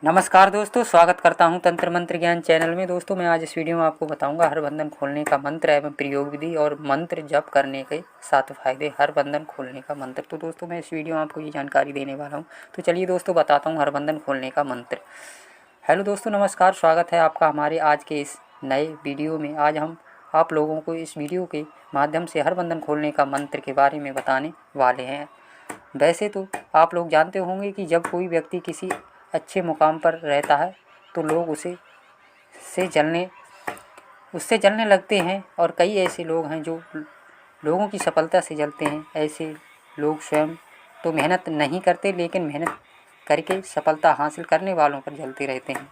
नमस्कार दोस्तों, स्वागत करता हूं तंत्र मंत्र ज्ञान चैनल में। दोस्तों, मैं आज इस वीडियो में आपको बताऊंगा हर बंधन खोलने का मंत्र एवं प्रयोग विधि और मंत्र जप करने के 7 फायदे। हर बंधन खोलने का मंत्र। तो दोस्तों, मैं इस वीडियो में आपको ये जानकारी देने वाला हूं। तो चलिए दोस्तों, बताता हूं हर बंधन खोलने का मंत्र। हेलो दोस्तों, नमस्कार, स्वागत है आपका हमारे आज के इस नए वीडियो में। आज हम आप लोगों को इस वीडियो के माध्यम से हर बंधन खोलने का मंत्र के बारे में बताने वाले हैं। वैसे तो आप लोग जानते होंगे कि जब कोई व्यक्ति किसी अच्छे मुकाम पर रहता है तो लोग उससे जलने लगते हैं, और कई ऐसे लोग हैं जो लोगों की सफलता से जलते हैं। ऐसे लोग स्वयं तो मेहनत नहीं करते, लेकिन मेहनत करके सफलता हासिल करने वालों पर जलते रहते हैं।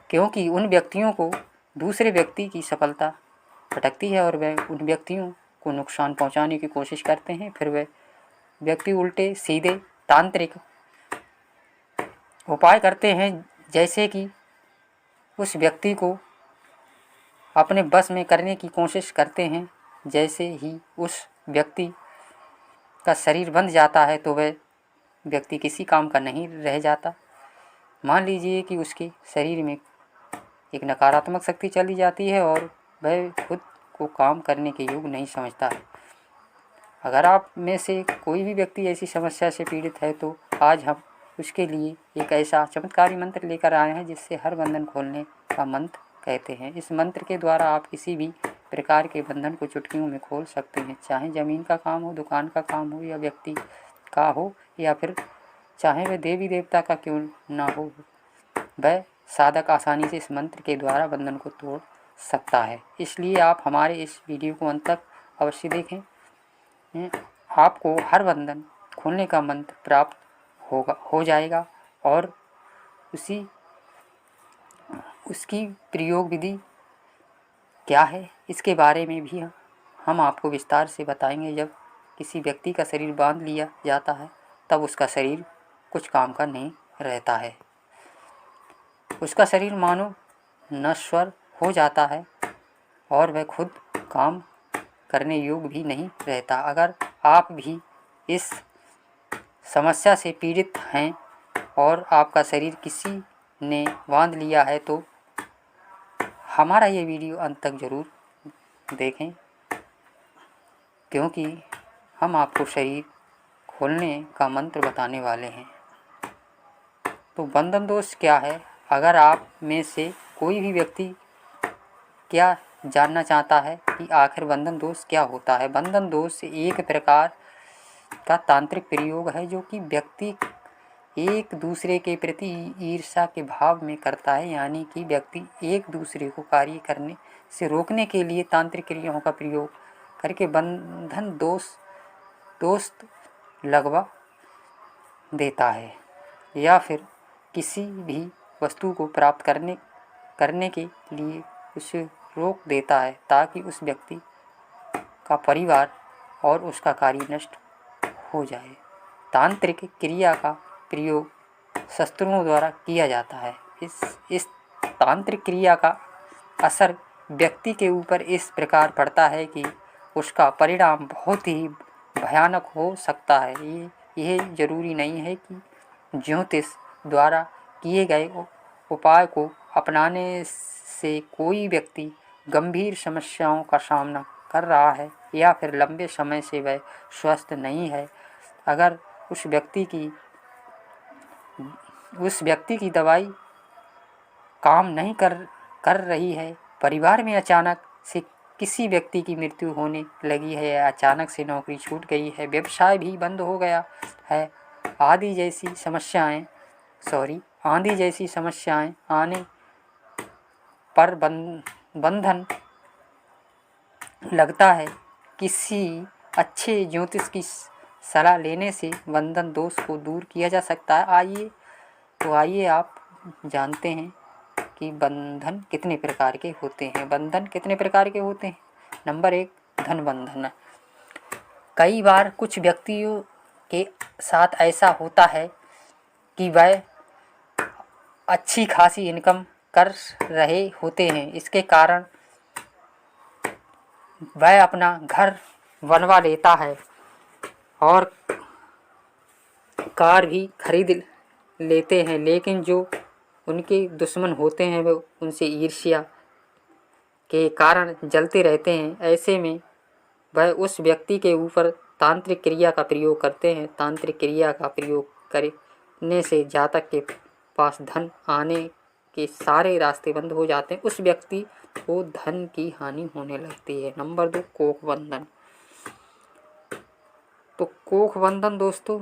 क्योंकि उन व्यक्तियों को दूसरे व्यक्ति की सफलता भटकती है और वह उन व्यक्तियों को नुकसान पहुंचाने की कोशिश करते हैं। फिर वह व्यक्ति उल्टे सीधे तांत्रिक उपाय करते हैं, जैसे कि उस व्यक्ति को अपने बस में करने की कोशिश करते हैं। जैसे ही उस व्यक्ति का शरीर बंध जाता है तो वह व्यक्ति किसी काम का नहीं रह जाता। मान लीजिए कि उसके शरीर में एक नकारात्मक शक्ति चली जाती है और वह खुद को काम करने के योग्य नहीं समझता है। अगर आप में से कोई भी व्यक्ति ऐसी समस्या से पीड़ित है तो आज हम उसके लिए एक ऐसा चमत्कारी मंत्र लेकर आए हैं जिससे हर बंधन खोलने का मंत्र कहते हैं। इस मंत्र के द्वारा आप किसी भी प्रकार के बंधन को चुटकियों में खोल सकते हैं, चाहे ज़मीन का काम हो, दुकान का काम हो, या व्यक्ति का हो, या फिर चाहे वह देवी देवता का क्यों ना हो। वह साधक आसानी से इस मंत्र के द्वारा बंधन को तोड़ सकता है। इसलिए आप हमारे इस वीडियो को अंत तक अवश्य देखें। आपको हर बंधन खोलने का मंत्र प्राप्त हो जाएगा, और उसकी प्रयोग विधि क्या है इसके बारे में भी हम आपको विस्तार से बताएंगे। जब किसी व्यक्ति का शरीर बांध लिया जाता है तब उसका शरीर कुछ काम का नहीं रहता है। उसका शरीर मानो नश्वर हो जाता है और वह खुद काम करने योग्य भी नहीं रहता। अगर आप भी इस समस्या से पीड़ित हैं और आपका शरीर किसी ने बांध लिया है तो हमारा ये वीडियो अंत तक ज़रूर देखें, क्योंकि हम आपको शरीर खोलने का मंत्र बताने वाले हैं। तो बंधन दोष क्या है? अगर आप में से कोई भी व्यक्ति क्या जानना चाहता है कि आखिर बंधन दोष क्या होता है। बंधन दोष एक प्रकार का तांत्रिक प्रयोग है जो कि व्यक्ति एक दूसरे के प्रति ईर्ष्या के भाव में करता है। यानी कि व्यक्ति एक दूसरे को कार्य करने से रोकने के लिए तांत्रिक क्रियाओं का प्रयोग करके बंधन दोष लगवा देता है, या फिर किसी भी वस्तु को प्राप्त करने के लिए उसे रोक देता है, ताकि उस व्यक्ति का परिवार और उसका कार्य नष्ट हो जाए। तांत्रिक क्रिया का प्रयोग शस्त्रों द्वारा किया जाता है। इस तांत्रिक क्रिया का असर व्यक्ति के ऊपर इस प्रकार पड़ता है कि उसका परिणाम बहुत ही भयानक हो सकता है। यह जरूरी नहीं है कि ज्योतिष द्वारा किए गए उपाय को अपनाने से कोई व्यक्ति गंभीर समस्याओं का सामना कर रहा है या फिर लंबे समय से वह स्वस्थ नहीं है। अगर उस व्यक्ति की दवाई काम नहीं कर रही है, परिवार में अचानक से किसी व्यक्ति की मृत्यु होने लगी है, या अचानक से नौकरी छूट गई है, व्यवसाय भी बंद हो गया है, आंधी जैसी समस्याएं आने पर बंधन लगता है। किसी अच्छे ज्योतिष की सलाह लेने से बंधन दोष को दूर किया जा सकता है। आइए आप जानते हैं कि बंधन कितने प्रकार के होते हैं। बंधन कितने प्रकार के होते हैं? नंबर 1, धन बंधन। कई बार कुछ व्यक्तियों के साथ ऐसा होता है कि वह अच्छी खासी इनकम कर रहे होते हैं, इसके कारण वह अपना घर बनवा लेता है और कार भी खरीद लेते हैं, लेकिन जो उनके दुश्मन होते हैं वो उनसे ईर्ष्या के कारण जलते रहते हैं। ऐसे में वह उस व्यक्ति के ऊपर तांत्रिक क्रिया का प्रयोग करते हैं। तांत्रिक क्रिया का प्रयोग करने से जातक के पास धन आने के सारे रास्ते बंद हो जाते हैं। उस व्यक्ति को धन की हानि होने लगती है। नंबर 2, कोख बंधन। तो कोख बंधन दोस्तों,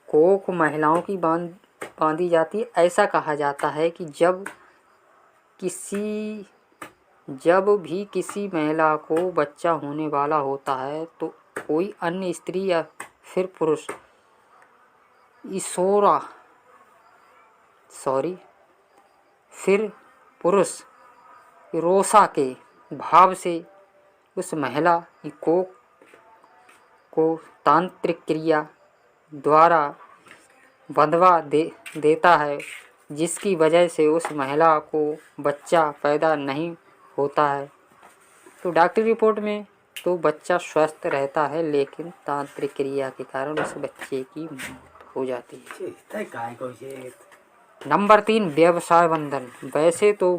कोख महिलाओं की बांधी जाती है। ऐसा कहा जाता है कि जब भी किसी महिला को बच्चा होने वाला होता है तो कोई अन्य स्त्री या फिर पुरुष रोसा के भाव से उस महिला की कोख को तांत्रिक क्रिया द्वारा बंधवा देता है, जिसकी वजह से उस महिला को बच्चा पैदा नहीं होता है। तो डॉक्टरी रिपोर्ट में तो बच्चा स्वस्थ रहता है, लेकिन तांत्रिक क्रिया के कारण उस बच्चे की मौत हो जाती है। नंबर 3, व्यवसाय बंधन। वैसे तो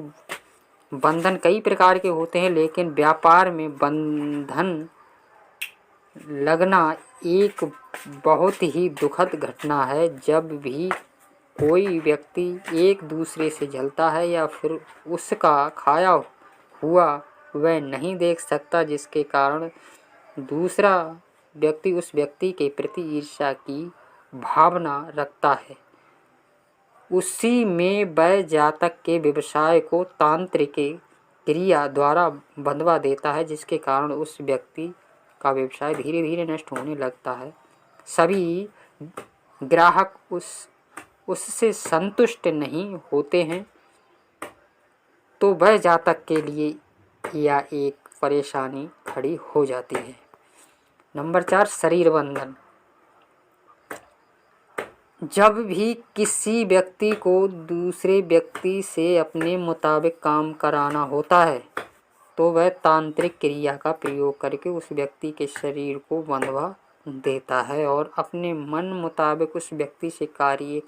बंधन कई प्रकार के होते हैं, लेकिन व्यापार में बंधन लगना एक बहुत ही दुखद घटना है। जब भी कोई व्यक्ति एक दूसरे से जलता है या फिर उसका खाया हुआ वह नहीं देख सकता, जिसके कारण दूसरा व्यक्ति उस व्यक्ति के प्रति ईर्ष्या की भावना रखता है, उसी में वह जातक के व्यवसाय को तांत्रिक क्रिया द्वारा बंधवा देता है, जिसके कारण उस व्यक्ति का व्यवसाय धीरे धीरे नष्ट होने लगता है। सभी ग्राहक उससे संतुष्ट नहीं होते हैं, तो वह जातक के लिए यह एक परेशानी खड़ी हो जाती है। नंबर 4, शरीर बंधन। जब भी किसी व्यक्ति को दूसरे व्यक्ति से अपने मुताबिक काम कराना होता है तो वह तांत्रिक क्रिया का प्रयोग करके उस व्यक्ति के शरीर को बंधवा देता है और अपने मन मुताबिक उस व्यक्ति से कार्य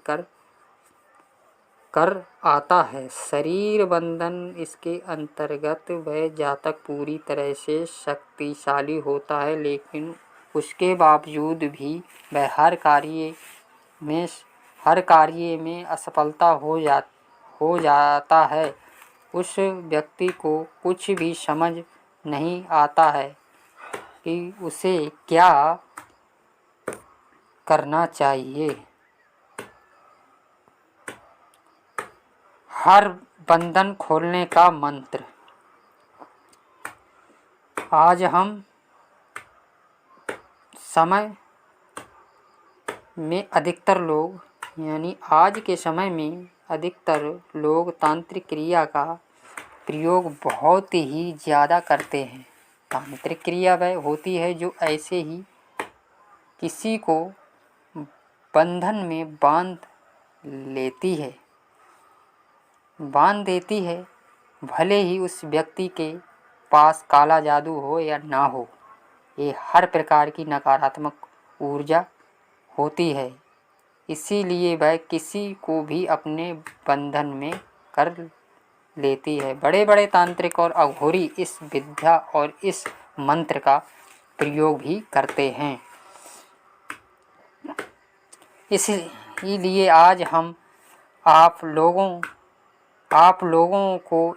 कर आता है। शरीर बंधन इसके अंतर्गत वह जातक पूरी तरह से शक्तिशाली होता है, लेकिन उसके बावजूद भी वह हर कार्य में असफलता हो जाता है। उस व्यक्ति को कुछ भी समझ नहीं आता है कि उसे क्या करना चाहिए। हर बंधन खोलने का मंत्र। आज हम समय में अधिकतर लोग आज के समय में अधिकतर लोग तांत्रिक क्रिया का प्रयोग बहुत ही ज़्यादा करते हैं। तांत्रिक क्रिया वह होती है जो ऐसे ही किसी को बंधन में बांध देती है, भले ही उस व्यक्ति के पास काला जादू हो या ना हो। ये हर प्रकार की नकारात्मक ऊर्जा होती है, इसीलिए वह किसी को भी अपने बंधन में कर लेती है। बड़े बड़े तांत्रिक और अघोरी इस विद्या और इस मंत्र का प्रयोग भी करते हैं। इसीलिए आज हम आप लोगों को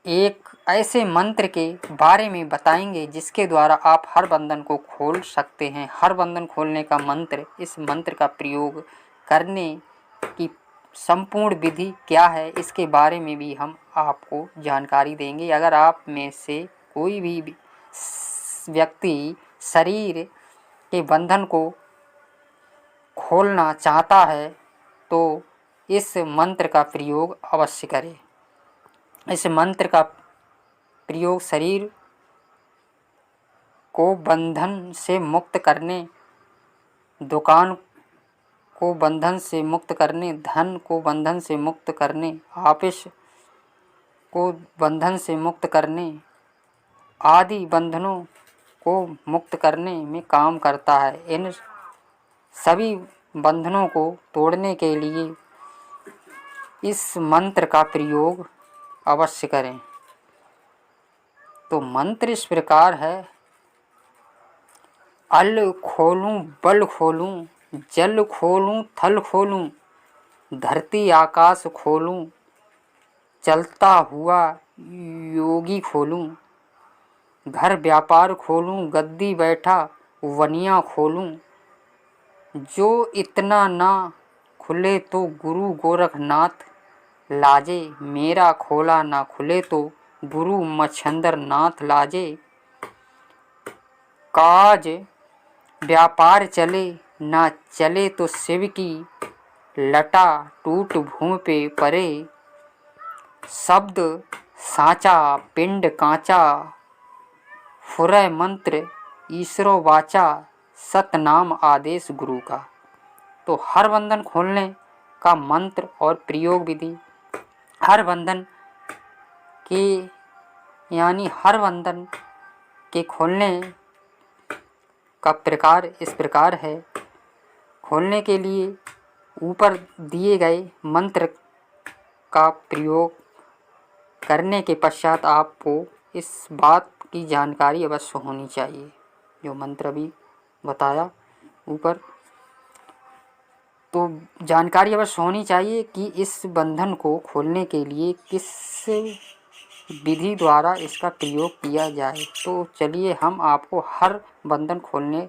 एक ऐसे मंत्र के बारे में बताएंगे जिसके द्वारा आप हर बंधन को खोल सकते हैं। हर बंधन खोलने का मंत्र, इस मंत्र का प्रयोग करने की संपूर्ण विधि क्या है, इसके बारे में भी हम आपको जानकारी देंगे। अगर आप में से कोई भी व्यक्ति शरीर के बंधन को खोलना चाहता है तो इस मंत्र का प्रयोग अवश्य करें। इस मंत्र का प्रयोग शरीर को बंधन से मुक्त करने, दुकान को बंधन से मुक्त करने, धन को बंधन से मुक्त करने, ऑफिस को बंधन से मुक्त करने आदि बंधनों को मुक्त करने में काम करता है। इन सभी बंधनों को तोड़ने के लिए इस मंत्र का प्रयोग अवश्य करें। तो मंत्र इस प्रकार है, अल खोलूं बल खोलूं, जल खोलूं थल खोलूं, धरती आकाश खोलूं, चलता हुआ योगी खोलूं, घर व्यापार खोलूं, गद्दी बैठा वनिया खोलूं, जो इतना ना खुले तो गुरु गोरखनाथ लाजे, मेरा खोला ना खुले तो गुरु मच्छंदर नाथ लाजे। काज व्यापार चले ना चले तो शिव की लटा टूट भूमि पे परे, शब्द साचा पिंड कांचा, फुरै मंत्र ईश्वरो वाचा, सतनाम आदेश गुरु का। तो हर बंधन खोलने का मंत्र और प्रयोग विधि, हर बंधन के यानी हर बंधन के खोलने का प्रकार इस प्रकार है। खोलने के लिए ऊपर दिए गए मंत्र का प्रयोग करने के पश्चात आपको इस बात की जानकारी अवश्य होनी चाहिए, जो मंत्र अभी बताया ऊपर, तो जानकारी अवश्य होनी चाहिए कि इस बंधन को खोलने के लिए किस विधि द्वारा इसका प्रयोग किया जाए। तो चलिए हम आपको हर बंधन खोलने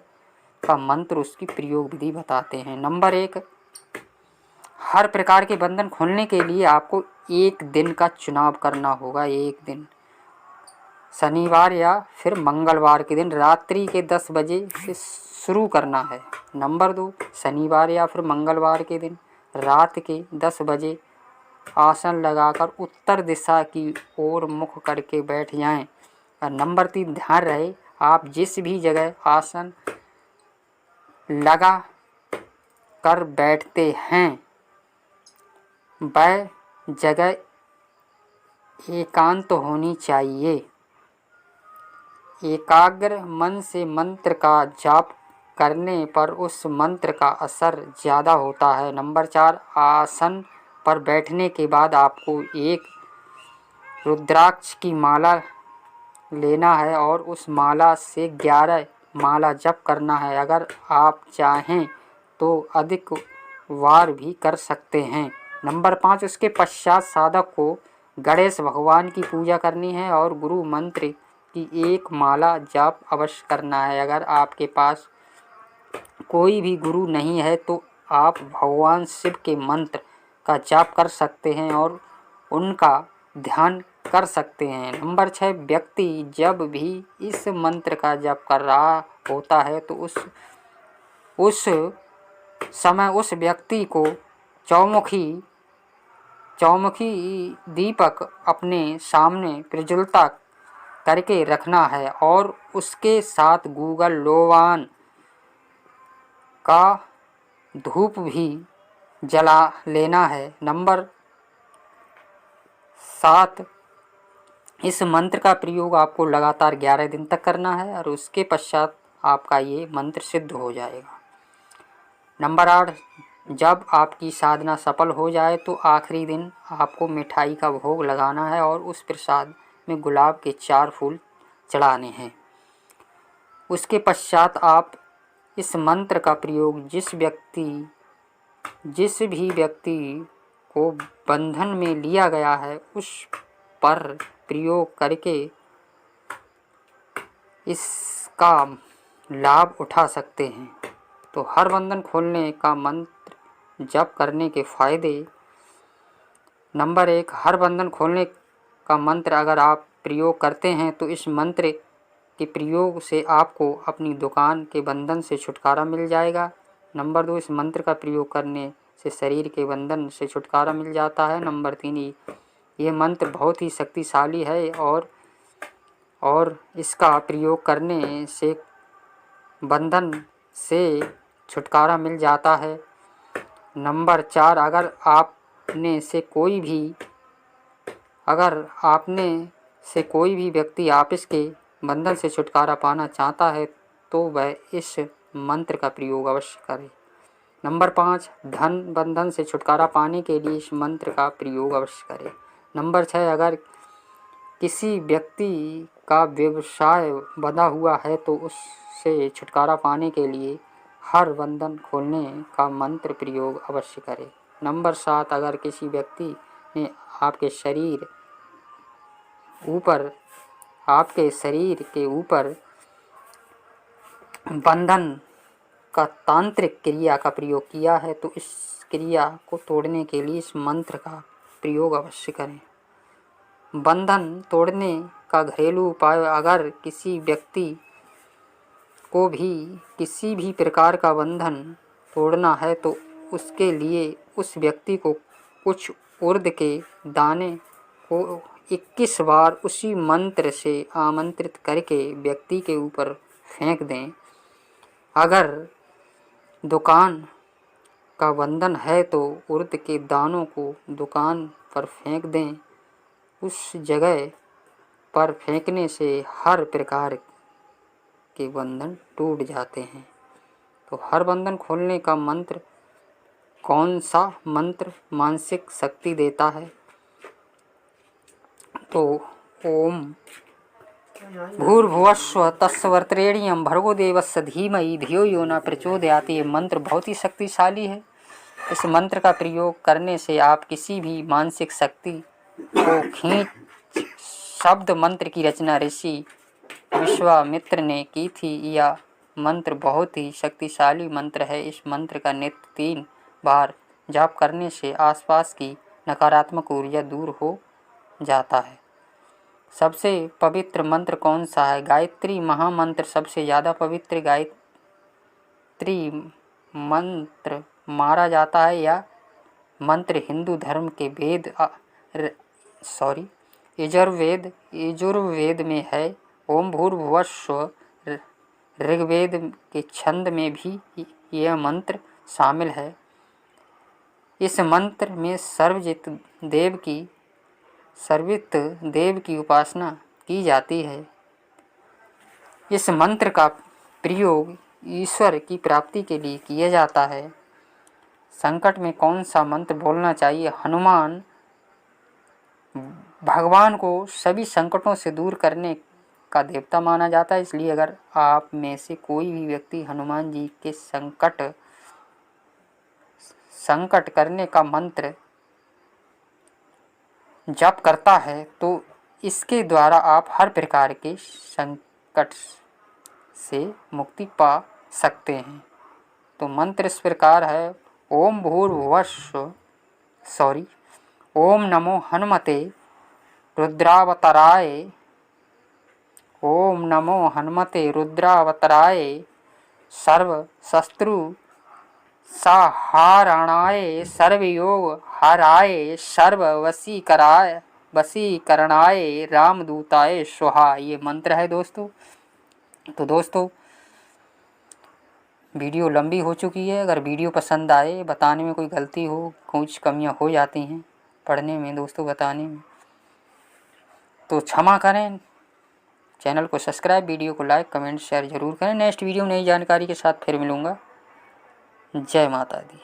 का मंत्र उसकी प्रयोग विधि बताते हैं। नंबर 1, हर प्रकार के बंधन खोलने के लिए आपको एक दिन का चुनाव करना होगा। एक दिन शनिवार या फिर मंगलवार के दिन रात्रि के 10 बजे से शुरू करना है। नंबर 2, शनिवार या फिर मंगलवार के दिन रात के 10 बजे आसन लगाकर उत्तर दिशा की ओर मुख करके बैठ जाएं। और नंबर 3, ध्यान रहे आप जिस भी जगह आसन लगा कर बैठते हैं वह जगह एकांत होनी चाहिए। एकाग्र मन से मंत्र का जाप करने पर उस मंत्र का असर ज़्यादा होता है। नंबर 4, आसन पर बैठने के बाद आपको एक रुद्राक्ष की माला लेना है और उस माला से 11 माला जप करना है। अगर आप चाहें तो अधिक वार भी कर सकते हैं। नंबर 5, उसके पश्चात साधक को गणेश भगवान की पूजा करनी है और गुरु मंत्र की एक माला जाप अवश्य करना है। अगर आपके पास कोई भी गुरु नहीं है तो आप भगवान शिव के मंत्र का जाप कर सकते हैं और उनका ध्यान कर सकते हैं। नंबर 6, व्यक्ति जब भी इस मंत्र का जाप कर रहा होता है तो उस समय उस व्यक्ति को चौमुखी दीपक अपने सामने प्रज्वलित करके रखना है और उसके साथ गूगल लोवान का धूप भी जला लेना है। नंबर 7, इस मंत्र का प्रयोग आपको लगातार 11 दिन तक करना है और उसके पश्चात आपका ये मंत्र सिद्ध हो जाएगा। नंबर 8, जब आपकी साधना सफल हो जाए तो आखिरी दिन आपको मिठाई का भोग लगाना है और उस प्रसाद में गुलाब के 4 फूल चढ़ाने हैं। उसके पश्चात आप इस मंत्र का प्रयोग जिस भी व्यक्ति को बंधन में लिया गया है उस पर प्रयोग करके इसका लाभ उठा सकते हैं। तो हर बंधन खोलने का मंत्र जप करने के फायदे। नंबर 1, हर बंधन खोलने का मंत्र अगर आप प्रयोग करते हैं तो इस मंत्र के प्रयोग से आपको अपनी दुकान के बंधन से छुटकारा मिल जाएगा। नंबर 2, इस मंत्र का प्रयोग करने से शरीर के बंधन से छुटकारा मिल जाता है। नंबर 3, ये मंत्र बहुत ही शक्तिशाली है और इसका प्रयोग करने से बंधन से छुटकारा मिल जाता है। नंबर 4, अगर आपने से कोई भी व्यक्ति बंधन से छुटकारा पाना चाहता है तो वह इस मंत्र का प्रयोग अवश्य करे। नंबर 5, धन बंधन से छुटकारा पाने के लिए इस मंत्र का प्रयोग अवश्य करें। नंबर 6, अगर किसी व्यक्ति का व्यवसाय बंधा हुआ है तो उससे छुटकारा पाने के लिए हर बंधन खोलने का मंत्र प्रयोग अवश्य करें। नंबर 7, अगर किसी व्यक्ति ने आपके शरीर के ऊपर बंधन का तांत्रिक क्रिया का प्रयोग किया है तो इस क्रिया को तोड़ने के लिए इस मंत्र का प्रयोग अवश्य करें। बंधन तोड़ने का घरेलू उपाय, अगर किसी व्यक्ति को भी किसी भी प्रकार का बंधन तोड़ना है तो उसके लिए उस व्यक्ति को कुछ उर्द के दाने को 21 बार उसी मंत्र से आमंत्रित करके व्यक्ति के ऊपर फेंक दें। अगर दुकान का बंधन है तो उर्द के दानों को दुकान पर फेंक दें। उस जगह पर फेंकने से हर प्रकार के बंधन टूट जाते हैं। तो हर बंधन खोलने का मंत्र कौन सा मंत्र मानसिक शक्ति देता है? तो ओम भूर्भुवस्सुवः तत्सवितुर्वरेण्यं भर्गो देवस्य धीमहि धियो यो न प्रचोदयात्। ये मंत्र बहुत ही शक्तिशाली है। इस मंत्र का प्रयोग करने से आप किसी भी मानसिक शक्ति को खींच शब्द मंत्र की रचना ऋषि विश्वामित्र ने की थी। यह मंत्र बहुत ही शक्तिशाली मंत्र है। इस मंत्र का नित्य 3 बार जाप करने से आसपास की नकारात्मक ऊर्जा दूर हो जाता है। सबसे पवित्र मंत्र कौन सा है? गायत्री महामंत्र सबसे ज़्यादा पवित्र गायत्री मंत्र माना जाता है। यह मंत्र हिंदू धर्म के यजुर्वेद में है। ओम भूर्भुवस्सुवः ऋग्वेद के छंद में भी यह मंत्र शामिल है। इस मंत्र में सर्वजित देव की उपासना की जाती है। इस मंत्र का प्रयोग ईश्वर की प्राप्ति के लिए किया जाता है। संकट में कौन सा मंत्र बोलना चाहिए? हनुमान भगवान को सभी संकटों से दूर करने का देवता माना जाता है। इसलिए अगर आप में से कोई भी व्यक्ति हनुमान जी के संकट करने का मंत्र जप करता है तो इसके द्वारा आप हर प्रकार के संकट से मुक्ति पा सकते हैं। तो मंत्र इस प्रकार है। ओम नमो हनुमते रुद्रावताराय। ओम नमो हनुमते रुद्रावताराय सर्व शत्रु साहारणाय सर्वयोग हराय सर्व वशीकरणाय रामदूताय स्वाहा। ये मंत्र है दोस्तों। तो दोस्तों वीडियो लंबी हो चुकी है। अगर वीडियो पसंद आए, बताने में कोई गलती हो, कुछ कमियां हो जाती हैं पढ़ने में दोस्तों, बताने में, तो क्षमा करें। चैनल को सब्सक्राइब, वीडियो को लाइक, कमेंट, शेयर जरूर करें। नेक्स्ट वीडियो नई जानकारी के साथ फिर मिलूँगा। जय माता दी।